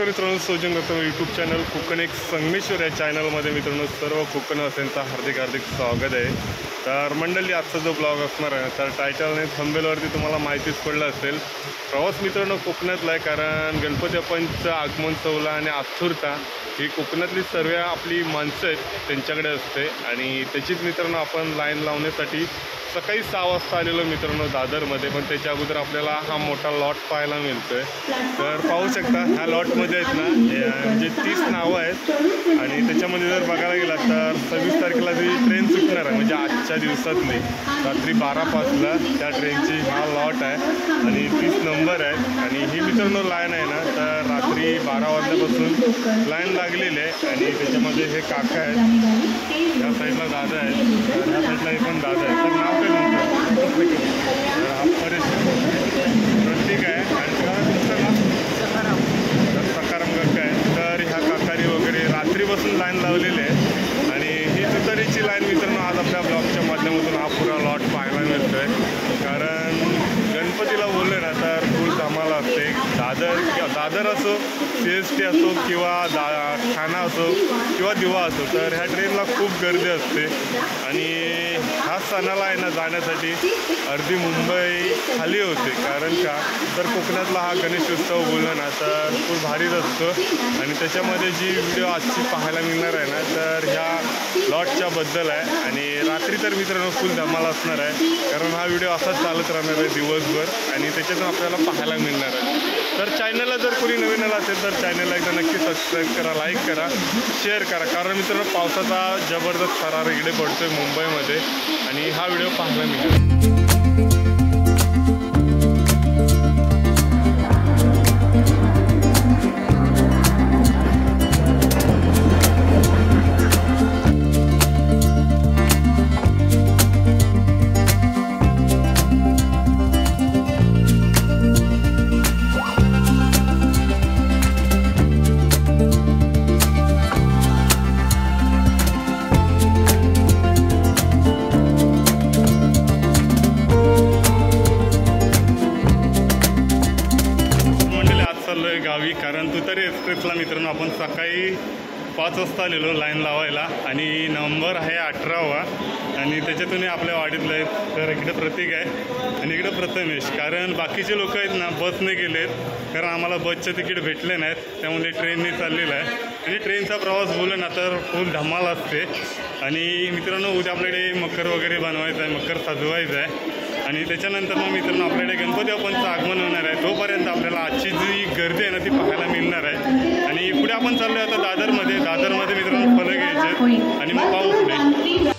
नमस्कार मित्रांनो, सोजन करतो यूट्यूब चॅनल कोकण एक संगमेश्वर या चॅनलमध्ये मित्रांनो सर्व कोकणवासियांचं हार्दिक स्वागत आहे। तर मंडळी, आजचा जो ब्लॉग असणार आहे तर टायटलने थंबनेलवरती तुम्हाला माहितीच पडलं असेल। प्रवास मित्रांनो कोकणातला आहे, कारण गणपती बाप्पांचं आगमन सोहळा आणि आतुरता ही कोकणातली सर्व आपली माणसं आहेत त्यांच्याकडे असते आणि त्याचीच मित्रांनो आपण लाईन लावण्यासाठी सकाळी 6 वाजता आलेलो मित्रांनो दादरमध्ये। पण त्याच्या अगोदर आपल्याला हा मोठा लॉट पाहायला मिळतोय। तर पाहू शकता ह्या लॉटमध्ये आहेत ना म्हणजे 30 नावं आहेत आणि त्याच्यामध्ये जर बघायला गेला तर 26 तारखेला जी ट्रेन सुटणार आहे म्हणजे आजच्या दिवसातली रात्री 12:05ला त्या ट्रेनची हा लॉट आहे आणि 30 नंबर आहे। आणि ही मित्रांनो लाईन आहे ना तर रात्री 12 वाजल्यापासून लाईन लागलेली आहे आणि त्याच्यामध्ये हे काका आहेत, या साईडला दादा आहेत, ह्या साईडला हे पण दादा आहेत। तर नाव प्रतीक आहे आणि तुमचं नाव सकाराम काका आहे। तर ह्या काकारी वगैरे रात्रीपासून लाईन लावलेली आहे आणि ही तुतारीची लाईन मित्रांनो आज आपल्या ब्लॉगच्या माध्यमातून हा पुरा लॉट पाहायला मिळतो आहे। कारण गणपतीला बोलले ना तर फुल धमाल असते। दादर असो, CST असो किंवा ठाणा असो किंवा दिवा असो, तर ह्या ट्रेनला खूप गर्दी असते आणि ह्या सणाला आहे ना जाण्यासाठी अर्धी मुंबई खाली होते। कारण का तर कोकणातला हा गणेश उत्सव बोलला ना तर खूप भारीच असतो आणि त्याच्यामध्ये जी व्हिडिओ आजची पाहायला मिळणार आहे ना तर ह्या लॉटच्या बद्दल आहे आणि रात्री तर मित्रांनो फुल धमाल असणार आहे। कारण हा व्हिडिओ असाच चालत राहणार आहे दिवसभर आणि त्याच्यातून आपल्याला पाहायला मिळणार आहे। तर चॅनलला जर कोणी नवीन आला असेल तर चॅनलला एकदा नक्की सबस्क्राईब करा, लाईक करा, शेअर करा। कारण मित्रांनो पावसाचा जबरदस्त थरार इकडे पडतोय मुंबईमध्ये आणि हा व्हिडिओ पाहायला मिळेल। गावी कारण तुतारी एक्सप्रेसला मित्रांनो आपण सकाळी 5 वाजता आलेलो लाईन लावायला आणि नंबर आहे 18वा आणि त्याच्यातून आपल्या वाडीतलं आहेत। तर इकडे प्रतीक आहे आणि इकडे प्रथमेश। कारण बाकीचे लोक आहेत ना बसने गेलेत, कारण आम्हाला बसचे तिकीट भेटले नाहीत, त्यामुळे ट्रेनने चाललेलं आहे आणि ट्रेनचा प्रवास बोलला ना तर फुल धमाल असते। आणि मित्रांनो उद्या आपल्याकडे मकर वगैरे बनवायचं आहे, मकर सजवायचं आहे आणि त्याच्यानंतर मग मित्रांनो आपल्याकडे गणपती बाप्पांचं आगमन होणार आहे। तोपर्यंत आपल्याला आजची जी गर्दी आहे ना ती पाहायला मिळणार आहे आणि पुढे आपण चाललो आहे आता दादरमध्ये मित्रांनो फलं घ्यायचे आणि मग पाहू पुढे।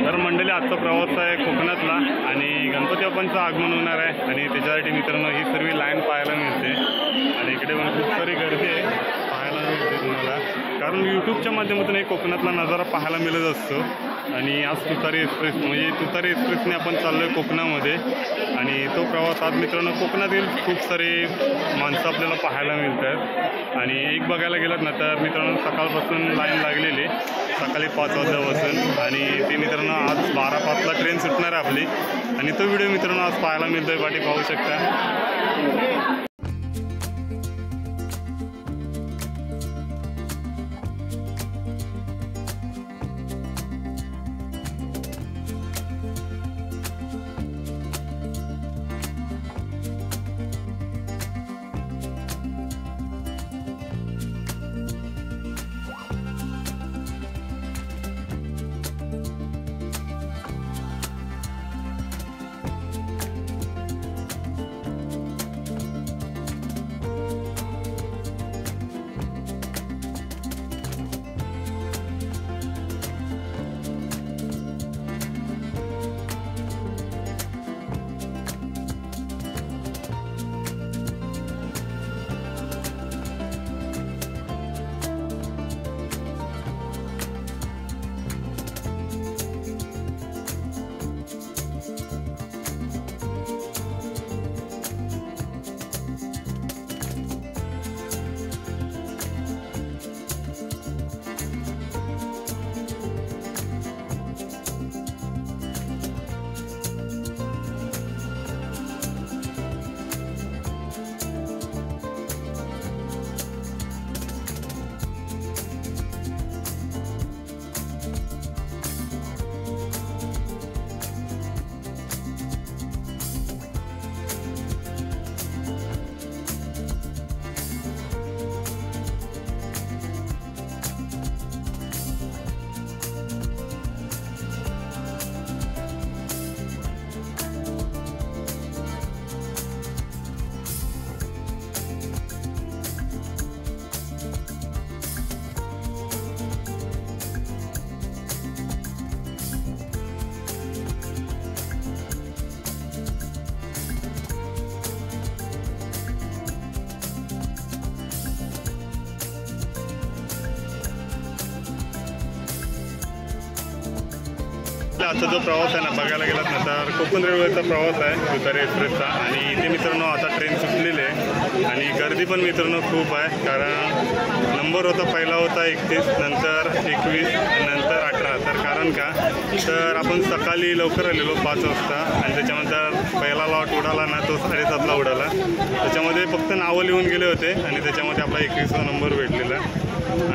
तर मंडळी आजचा प्रवास आहे कोकणातला आणि गणपती बाप्पांचं आगमन होणार आहे आणि त्याच्यासाठी मित्रांनो ही सर्व लाईन पाहायला मिळते आणि इकडे पण खूप सारी गर्दी आहे। पाहायला मिळते तुम्हाला, कारण यूट्यूबच्या माध्यमातून एक कोकणातला नजारा पाहायला मिळत असतो. आणि आज तुतारी एक्सप्रेस म्हणजे तुतारी एक्सप्रेसने आपण चाललो आहे कोकणामध्ये आणि तो प्रवास आज मित्रांनो कोकणातील खूप सारे माणसं आपल्याला पाहायला मिळतात. आणि एक बघायला गेलात ना तर मित्रांनो सकाळपासून लाईन लागलेली सकाळी 5 वाजल्यापासून आणि ते मित्रांनो आज 12:05ला ट्रेन सुटणार आहे आपली आणि तो व्हिडिओ मित्रांनो आज पाहायला मिळतोय. पाठी पाहू शकता. आजचा जो प्रवास आहे ना बघायला गेलात ना तर कोकण रेल्वेचा प्रवास आहे तुतारी एक्सप्रेसचा आणि इथे मित्रांनो आता ट्रेन सुटलेली आहे आणि गर्दी पण मित्रांनो खूप आहे. कारण नंबर होता पहिला होता 31, नंतर 21, नंतर 18. तर कारण का तर आपण सकाळी लवकर आलेलो 5 वाजता आणि त्याच्यानंतर पहिला लॉट उडाला ना तो 7:30ला उडाला. त्याच्यामध्ये फक्त नावं लिहून गेले होते आणि त्याच्यामध्ये आपला 21वा नंबर भेटलेला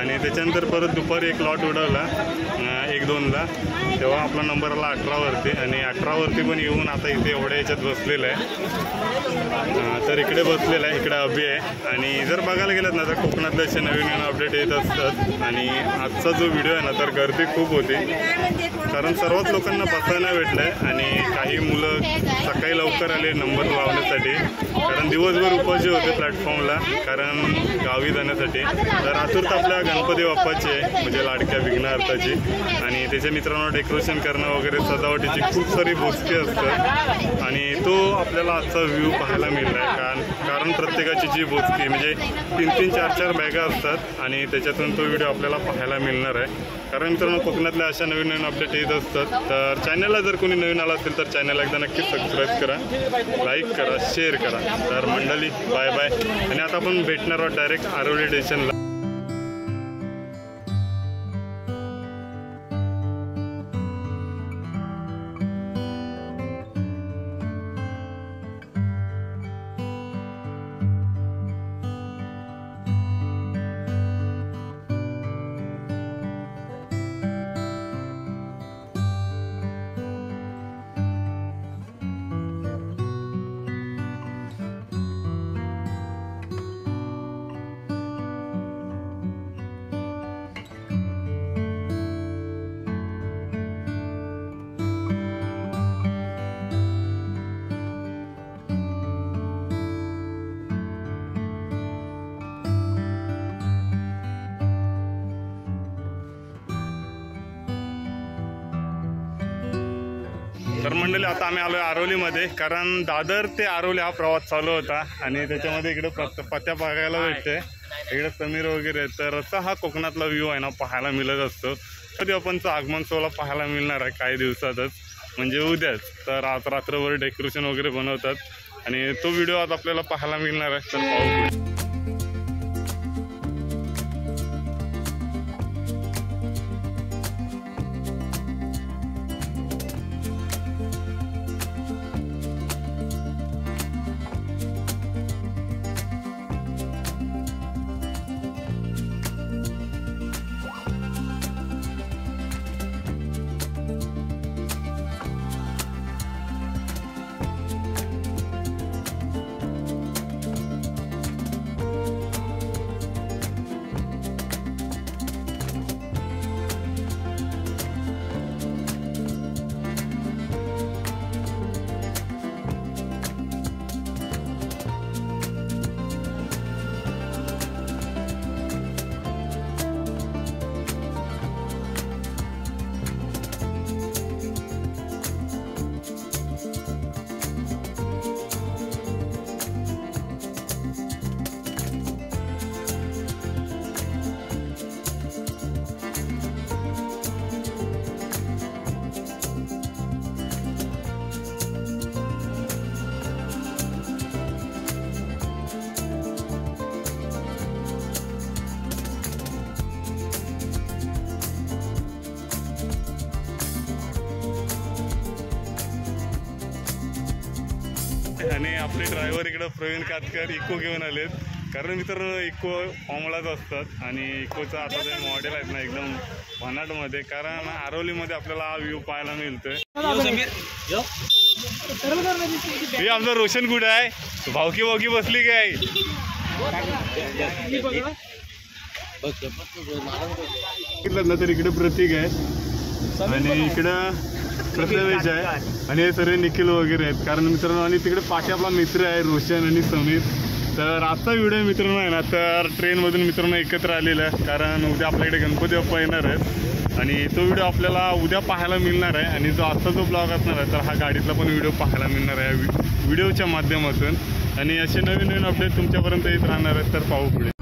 आणि त्याच्यानंतर परत दुपारी एक लॉट उडवला 1-2ला तेव्हा आपला नंबर आला 18वरती आणि 18वरती पण येऊन आता इथे एवढ्या याच्यात बसलेलं आहे. तर इकडे बसलेलं आहे, इकडे अभि आहे आणि जर बघायला गेलात ना तर कोकणातले असे नवीन नवीन अपडेट येत असतात. आणि आजचा जो व्हिडिओ आहे ना तर गर्दी खूप होती कारण सर्वच लोकांना बसायला भेटलं आहे आणि काही मुलं सकाळी लवकर आले नंबर लावण्यासाठी कारण दिवसभर उपाशी होते प्लॅटफॉर्मला कारण गावी जाण्यासाठी. तर आतुरता आपल्या गणपती बाप्पाची आहे म्हणजे लाडक्या विघ्नहर्त्याची आणि त्याच्या मित्रांनो डेकोरेशन करणं वगैरे सजावटीची खूप सारी गोष्टी असतात आणि तो आपल्याला आजचा व्ह्यू पाहायला मिळला आहे. कारण प्रत्येकाची जी बोचकी म्हणजे 3-3, 4-4 बॅगा असतात आणि त्याच्यातून तो व्हिडिओ आपल्याला पाहायला मिळणार आहे. कारण मित्रांनो कोकणातल्या अशा नवीन नवीन अपडेट येत असतात. तर चॅनलला जर कोणी नवीन आला असेल तर चॅनलला एकदा नक्की सबस्क्राईब करा, लाईक करा, शेअर करा. तर मंडळी बाय बाय आणि आता आपण भेटणार आहोत डायरेक्ट आरोली स्टेशनला. तर मंडळी आता आम्ही आलो आहे आरोलीमध्ये कारण दादर ते आरोली हा प्रवास चालू होता आणि त्याच्यामध्ये इकडे पत्त्या बघायला भेटते इकडे समीर वगैरे आहेत. तर असा हा कोकणातला व्ह्यू आहे ना पाहायला मिळत असतो. कधी आपणचा आगमन सोहळा पाहायला मिळणार आहे काही दिवसातच, म्हणजे उद्याच. तर आज रात्रभर डेकोरेशन वगैरे बनवतात आणि तो व्हिडिओ आज आपल्याला पाहायला मिळणार आहे. तर पाहू. आणि आपले ड्रायव्हर इकडं प्रवीण कातकर इको घेऊन आलेत. कारण मित्रांनो इको फॉर्मलाच असतात आणि इकोचा आता जे मॉडेल आहेत ना एकदम भन्नाटमध्ये. कारण आरवलीमध्ये आपल्याला हा व्ह्यू पाहायला मिळतोय. हे आमचं रोशन कुठं आहे? भावकी भावकी बसली काय? ना तर इकडे प्रतीक आहे आणि इकडं प्रथमेश आहे आणि हे सर्व निखिल वगैरे आहेत. कारण मित्रांनो आणि तिकडे पाठी आपला मित्र आहे रोशन आणि समीर. तर आजचा व्हिडिओ मित्रांनो आहे ना तर ट्रेनमधून मित्रांनो एकत्र आलेला आहे. कारण उद्या आपल्याकडे गणपती बाप्पा येणार आहेत आणि तो व्हिडिओ आपल्याला उद्या पाहायला मिळणार आहे. आणि जो आजचा जो ब्लॉग असणार आहे तर हा गाडीतला पण व्हिडिओ पाहायला मिळणार आहे व्हिडिओच्या माध्यमातून. आणि असे नवीन नवीन अपडेट तुमच्यापर्यंत येत राहणार आहेत. तर पाहू पुढे.